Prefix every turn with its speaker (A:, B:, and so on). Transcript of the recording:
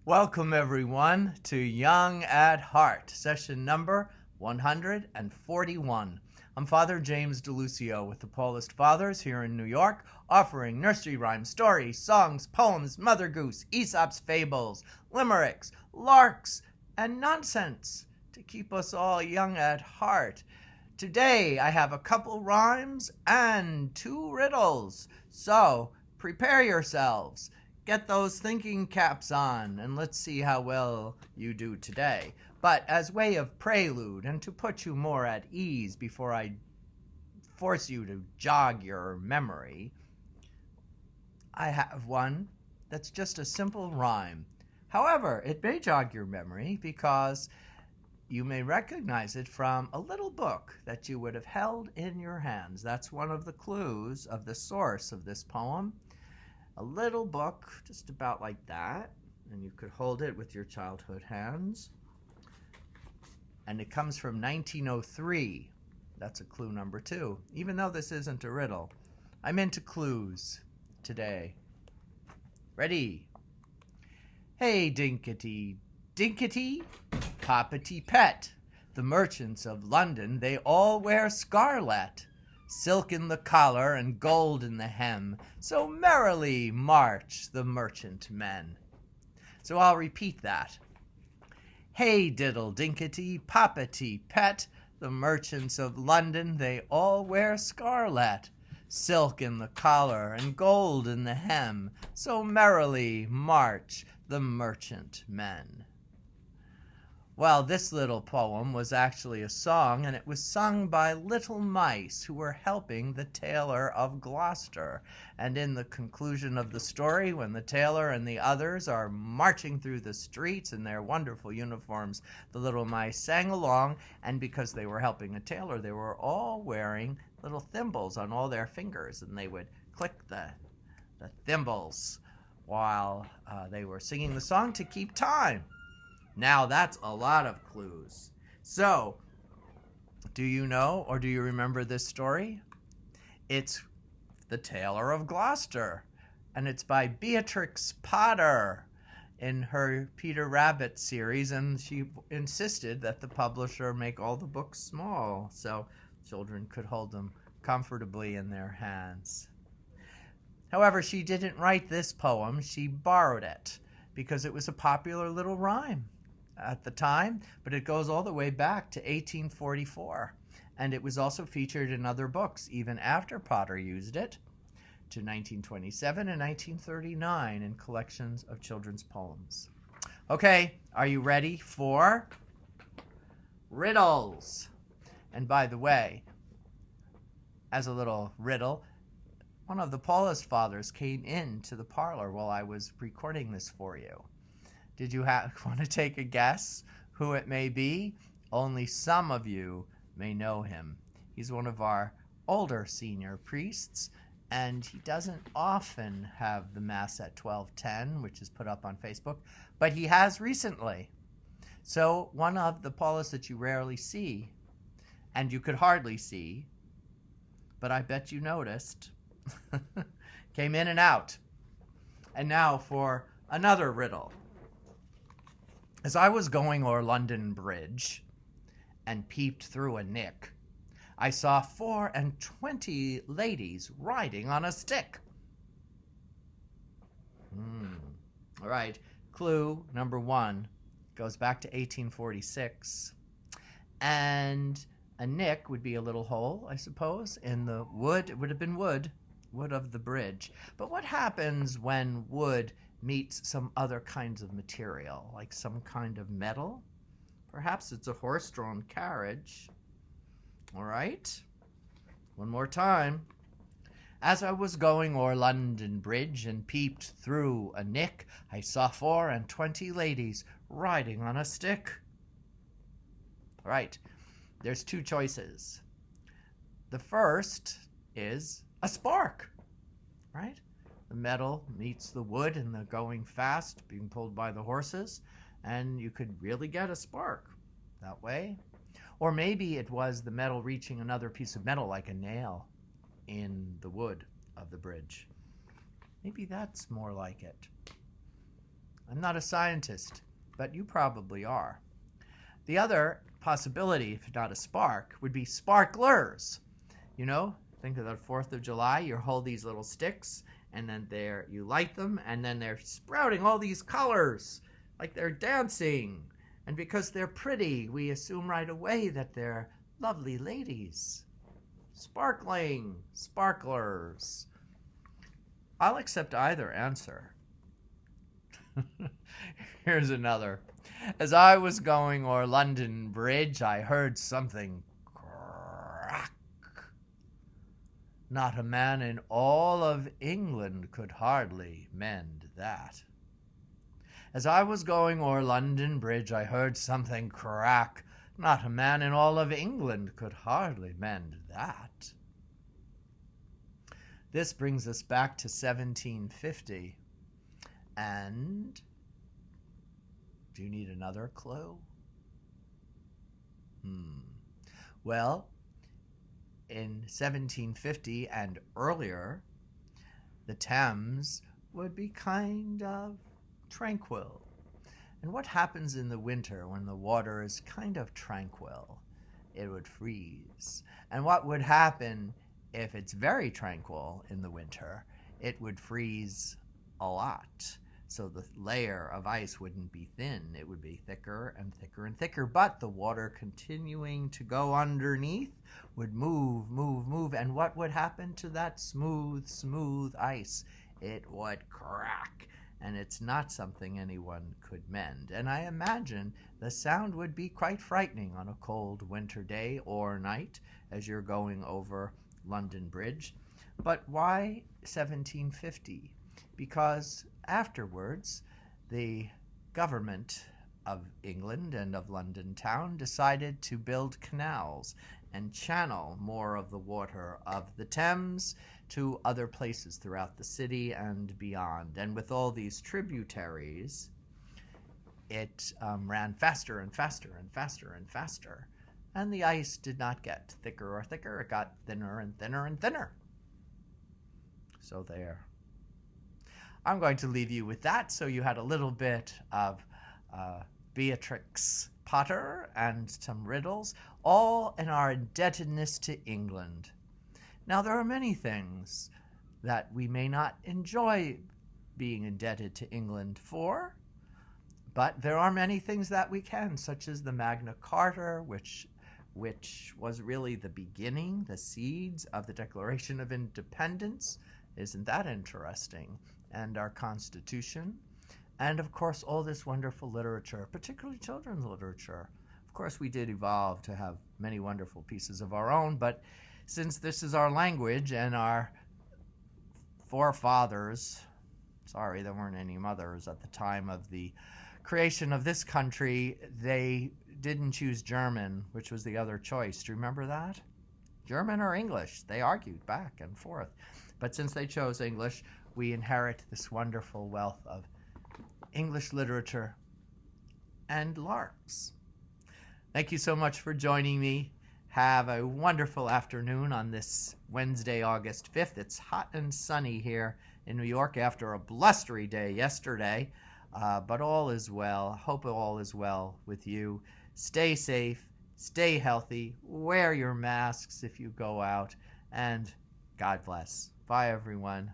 A: Welcome, everyone, to Young at Heart, session number 141. I'm Father James DeLucio with the Paulist Fathers here in New York, offering nursery rhymes, stories, songs, poems, Mother Goose, Aesop's fables, limericks, larks, and nonsense to keep us all young at heart. Today, I have a couple rhymes and 2 riddles, so prepare yourselves. Get those thinking caps on, and let's see how well you do today. But as way of prelude, and to put you more at ease before I force you to jog your memory, I have one that's just a simple rhyme. However, it may jog your memory because you may recognize it from a little book that you would have held in your hands. That's one of the clues of the source of this poem. A little book, just about like that, and you could hold it with your childhood hands. And it comes from 1903. That's a clue number 2. Even though this isn't a riddle, I'm into clues today. Ready? Hey, dinkety, dinkety, poppety pet. The merchants of London, they all wear scarlet. Silk in the collar and gold in the hem, so merrily march the merchant men. So I'll repeat that. Hey, diddle, dinkety, poppety, pet, the merchants of London, they all wear scarlet. Silk in the collar and gold in the hem, so merrily march the merchant men. Well, this little poem was actually a song, and it was sung by little mice who were helping the tailor of Gloucester. And in the conclusion of the story, when the tailor and the others are marching through the streets in their wonderful uniforms, the little mice sang along, and because they were helping a tailor, they were all wearing little thimbles on all their fingers, and they would click the thimbles while they were singing the song to keep time. Now that's a lot of clues. So, do you know or do you remember this story? It's The Tailor of Gloucester, and it's by Beatrix Potter in her Peter Rabbit series, and she insisted that the publisher make all the books small so children could hold them comfortably in their hands. However, she didn't write this poem, she borrowed it because it was a popular little rhyme at the time, but it goes all the way back to 1844, and it was also featured in other books even after Potter used it, to 1927 and 1939 in collections of children's poems. Okay, are you ready for riddles? And by the way, as a little riddle, one of the Paulist Fathers came into the parlor while I was recording this for you. Did you want to take a guess who it may be? Only some of you may know him. He's one of our older senior priests, and he doesn't often have the Mass at 12:10, which is put up on Facebook, but he has recently. So one of the Paulists that you rarely see, and you could hardly see, but I bet you noticed, came in and out. And now for another riddle. As I was going o'er London Bridge and peeped through a nick, I saw 24 ladies riding on a stick. All right, clue number 1 goes back to 1846. And a nick would be a little hole, I suppose, in the wood. It would have been wood of the bridge. But what happens when wood meets some other kinds of material, like some kind of metal? Perhaps it's a horse-drawn carriage. All right, one more time. As I was going o'er London Bridge and peeped through a nick, I saw 24 ladies riding on a stick. All right, there's 2 choices. The first is a spark, right? The metal meets the wood and they're going fast, being pulled by the horses, and you could really get a spark that way. Or maybe it was the metal reaching another piece of metal, like a nail in the wood of the bridge. Maybe that's more like it. I'm not a scientist, but you probably are. The other possibility, if not a spark, would be sparklers. You know, think of the 4th of July. You hold these little sticks, and then you light them, and then they're sprouting all these colors, like they're dancing. And because they're pretty, we assume right away that they're lovely ladies. Sparkling, sparklers. I'll accept either answer. Here's another. As I was going o'er London Bridge, I heard something crack. Not a man in all of England could hardly mend that. As I was going o'er London Bridge, I heard something crack. Not a man in all of England could hardly mend that. This brings us back to 1750. And do you need another clue? Well, in 1750 and earlier, the Thames would be kind of tranquil. And what happens in the winter when the water is kind of tranquil? It would freeze. And what would happen if it's very tranquil in the winter? It would freeze a lot. So the layer of ice wouldn't be thin. It would be thicker and thicker and thicker. But the water continuing to go underneath would move, move, move. And what would happen to that smooth, smooth ice? It would crack. And it's not something anyone could mend. And I imagine the sound would be quite frightening on a cold winter day or night as you're going over London Bridge. But why 1750? Because afterwards, the government of England and of London town decided to build canals and channel more of the water of the Thames to other places throughout the city and beyond. And with all these tributaries, it ran faster and faster and faster and faster. And the ice did not get thicker or thicker. It got thinner and thinner and thinner. So there. I'm going to leave you with that, so you had a little bit of Beatrix Potter and some riddles, all in our indebtedness to England. Now, there are many things that we may not enjoy being indebted to England for, but there are many things that we can, such as the Magna Carta, which was really the beginning, the seeds of the Declaration of Independence. Isn't that interesting? And our Constitution, and of course all this wonderful literature, particularly children's literature. Of course, we did evolve to have many wonderful pieces of our own, but since this is our language and our forefathers, sorry, there weren't any mothers at the time of the creation of this country, they didn't choose German, which was the other choice. Do you remember that? German or English? They argued back and forth. But since they chose English, we inherit this wonderful wealth of English literature and larks. Thank you so much for joining me. Have a wonderful afternoon on this Wednesday, August 5th. It's hot and sunny here in New York after a blustery day yesterday, but all is well. Hope all is well with you. Stay safe, stay healthy, wear your masks if you go out, and God bless. Bye, everyone.